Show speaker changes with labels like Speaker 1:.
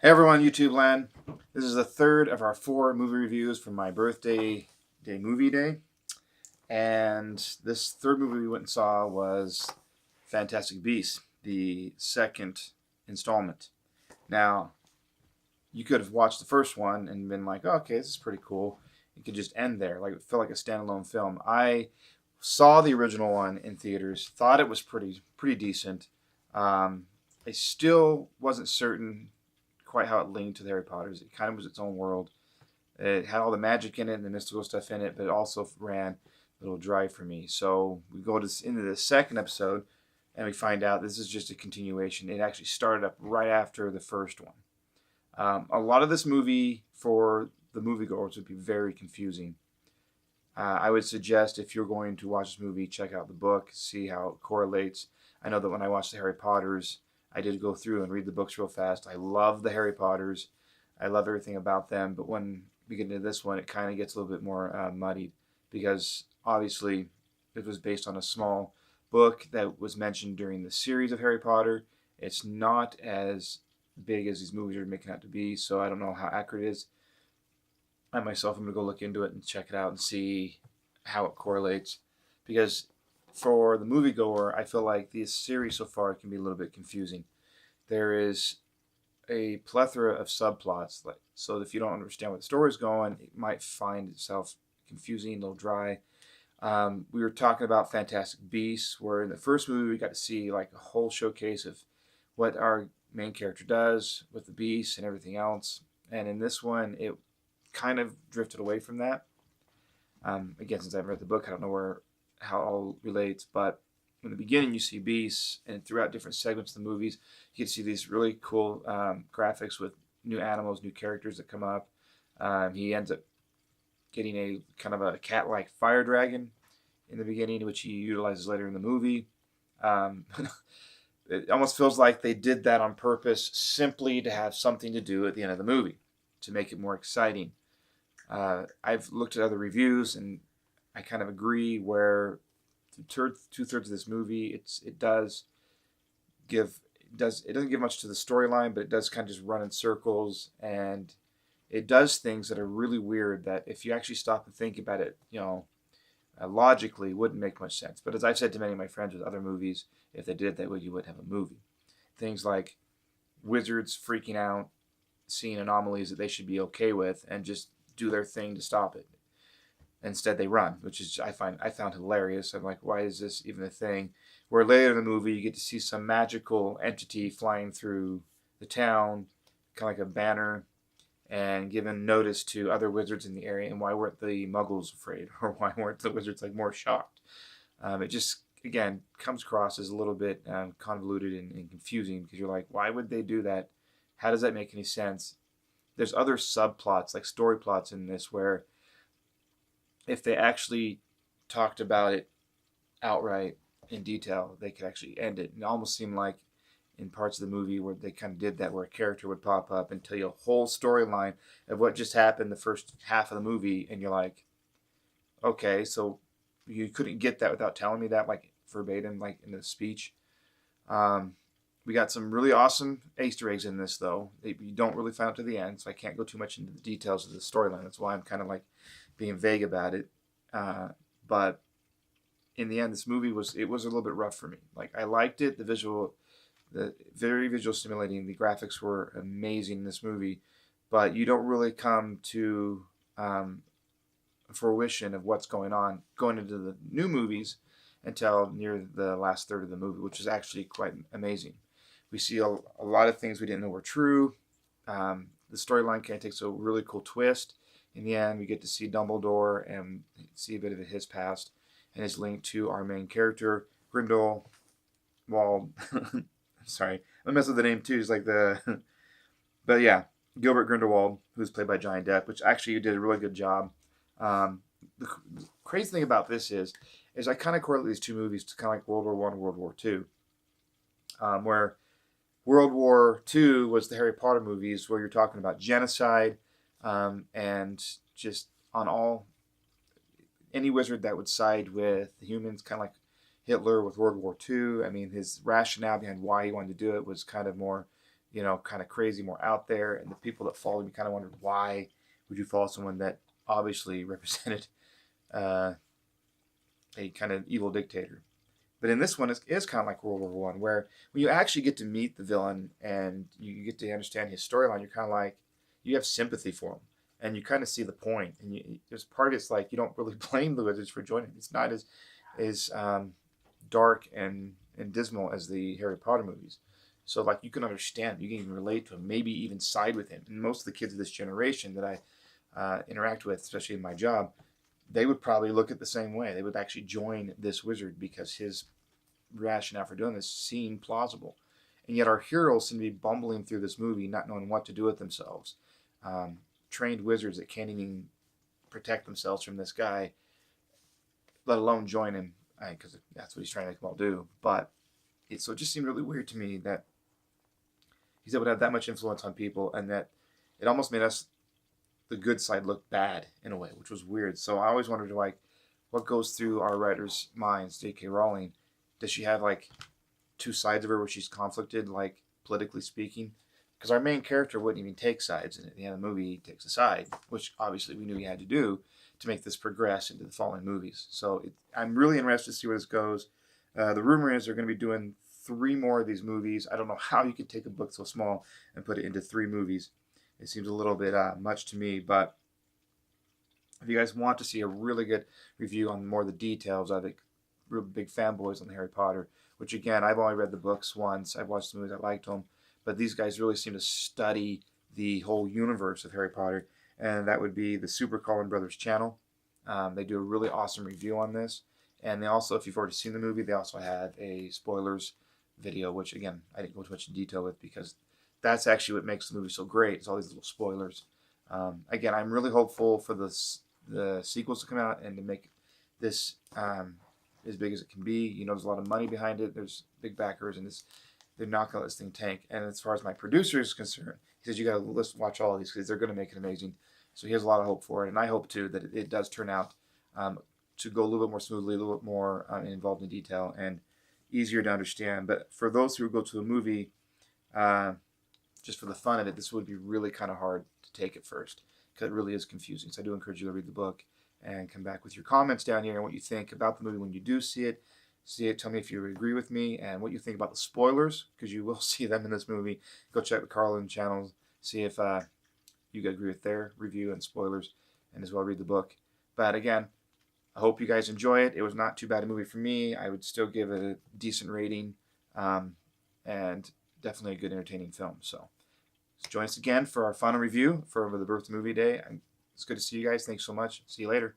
Speaker 1: Hey everyone, YouTube land. This is the third of our four movie reviews from my birthday movie day. And this third movie we went and saw was Fantastic Beasts, the second installment. Now, you could have watched the first one and been like, oh, okay, this is pretty cool. It could just end there. Like it felt like a standalone film. I saw the original one in theaters, thought it was pretty decent. I still wasn't certain quite how it linked to the Harry Potters. It kind of was its own world. It had all the magic in it and the mystical stuff in it, but it also ran a little dry for me. So we go into the second episode, and we find out this is just a continuation. It actually started up right after the first one. A lot of this movie for the moviegoers would be very confusing. I would suggest if you're going to watch this movie, check out the book, see how it correlates. I know that when I watched the Harry Potters, I did go through and read the books real fast. I love the Harry Potters. I love everything about them. But when we get into this one, it kind of gets a little bit more muddied because obviously it was based on a small book that was mentioned during the series of Harry Potter. It's not as big as these movies are making out to be, so I don't know how accurate it is. I myself am going to go look into it and check it out and see how it correlates because for the moviegoer, I feel like this series so far can be a little bit confusing. There is a plethora of subplots, like so if you don't understand where the story is going, it might find itself confusing, a little dry. We were talking about Fantastic Beasts, where in the first movie we got to see like a whole showcase of what our main character does with the beasts and everything else. And in this one, it kind of drifted away from that. Again, since I haven't read the book, I don't know where how it all relates. But in the beginning, you see beasts, and throughout different segments of the movies, you can see these really cool graphics with new animals, new characters that come up. He ends up getting a kind of a cat-like fire dragon in the beginning, which he utilizes later in the movie. Um, it almost feels like they did that on purpose, simply to have something to do at the end of the movie, to make it more exciting. I've looked at other reviews, and I kind of agree. Where two thirds of this movie, it does give it doesn't give much to the storyline, but it does kind of just run in circles, and it does things that are really weird. That if you actually stop and think about it, logically wouldn't make much sense. But as I've said to many of my friends with other movies, if they did it that way, you wouldn't have a movie. Things like wizards freaking out, seeing anomalies that they should be okay with, and just do their thing to stop it. Instead, they run, which is I found hilarious. I'm like, why is this even a thing? Where later in the movie, you get to see some magical entity flying through the town, kind of like a banner, and giving notice to other wizards in the area. And why weren't the Muggles afraid, or why weren't the wizards like more shocked? It just again comes across as a little bit convoluted and confusing because you're like, why would they do that? How does that make any sense? There's other subplots, like story plots in this, where if they actually talked about it outright in detail, they could actually end it. And it almost seemed like in parts of the movie where they kind of did that, where a character would pop up and tell you a whole storyline of what just happened the first half of the movie, and you're like, okay, so you couldn't get that without telling me that, like verbatim, like in the speech. Um, we got some really awesome Easter eggs in this, though. You don't really find out to the end, so I can't go too much into the details of the storyline. That's why I'm kind of like being vague about it. But in the end, this movie was a little bit rough for me. Like I liked it, the very visual stimulating. The graphics were amazing in this movie, but you don't really come to fruition of what's going into the new movies until near the last third of the movie, which is actually quite amazing. We see a lot of things we didn't know were true. The storyline kind of takes a really cool twist. In the end, we get to see Dumbledore and see a bit of his past and his link to our main character, Grindelwald. Sorry, I mess with the name too. It's like the, but yeah, Gilbert Grindelwald, who's played by Johnny Depp, which actually did a really good job. The crazy thing about this is I kind of correlate these two movies to kind of like World War One, World War Two, where World War Two was the Harry Potter movies, where you're talking about genocide, and just on all any wizard that would side with the humans, kind of like Hitler with World War Two. I mean, his rationale behind why he wanted to do it was kind of more kind of crazy, more out there. And the people that followed me kind of wondered, why would you follow someone that obviously represented uh, a kind of evil dictator? But in this one, it's kind of like World War One, where when you actually get to meet the villain and you get to understand his storyline, you're kind of like, you have sympathy for him, and you kind of see the point. And there's part of it's like you don't really blame the wizards for joining. It's not as dark and dismal as the Harry Potter movies. So like you can understand, you can even relate to him, maybe even side with him. And most of the kids of this generation that I interact with, especially in my job, they would probably look at the same way. They would actually join this wizard because his rationale for doing this seemed plausible. And yet our heroes seem to be bumbling through this movie, not knowing what to do with themselves. Trained wizards that can't even protect themselves from this guy, let alone join him, because that's what he's trying to make them all do. But so it just seemed really weird to me that he's able to have that much influence on people, and that it almost made us, the good side, look bad in a way, which was weird. So I always wondered, like, what goes through our writers' minds, J.K. Rowling? Does she have like two sides of her where she's conflicted, like politically speaking? Because our main character wouldn't even take sides, and at the end of the movie, he takes a side, which obviously we knew he had to do to make this progress into the following movies. So I'm really interested to see where this goes. The rumor is they're going to be doing 3 more of these movies. I don't know how you could take a book so small and put it into 3 movies. It seems a little bit much to me, but if you guys want to see a really good review on more of the details, I think real big fanboys on the Harry Potter, which again, I've only read the books once. I've watched the movies, I liked them, but these guys really seem to study the whole universe of Harry Potter, and that would be the Super Colin Brothers channel. They do a really awesome review on this, and they also, if you've already seen the movie, they also have a spoilers video, which again, I didn't go too much in detail with because that's actually what makes the movie so great. It's all these little spoilers. Again, I'm really hopeful for the sequels to come out and to make this as big as it can be. There's a lot of money behind it. There's big backers, and they're not going to let this thing tank. And as far as my producer is concerned, he says you got to watch all of these because they're going to make it amazing. So he has a lot of hope for it, and I hope too that it does turn out to go a little bit more smoothly, a little bit more involved in detail, and easier to understand. But for those who go to a movie just for the fun of it, this would be really kind of hard to take at first because it really is confusing. So I do encourage you to read the book and come back with your comments down here and what you think about the movie when you do see it. Tell me if you agree with me and what you think about the spoilers, because you will see them in this movie. Go check the Carlin channel, see if you agree with their review and spoilers, and as well read the book. But again, I hope you guys enjoy it. It was not too bad a movie for me. I would still give it a decent rating, and definitely a good entertaining film. So join us again for our final review for the birthday movie day. It's good to see you guys. Thanks so much. See you later.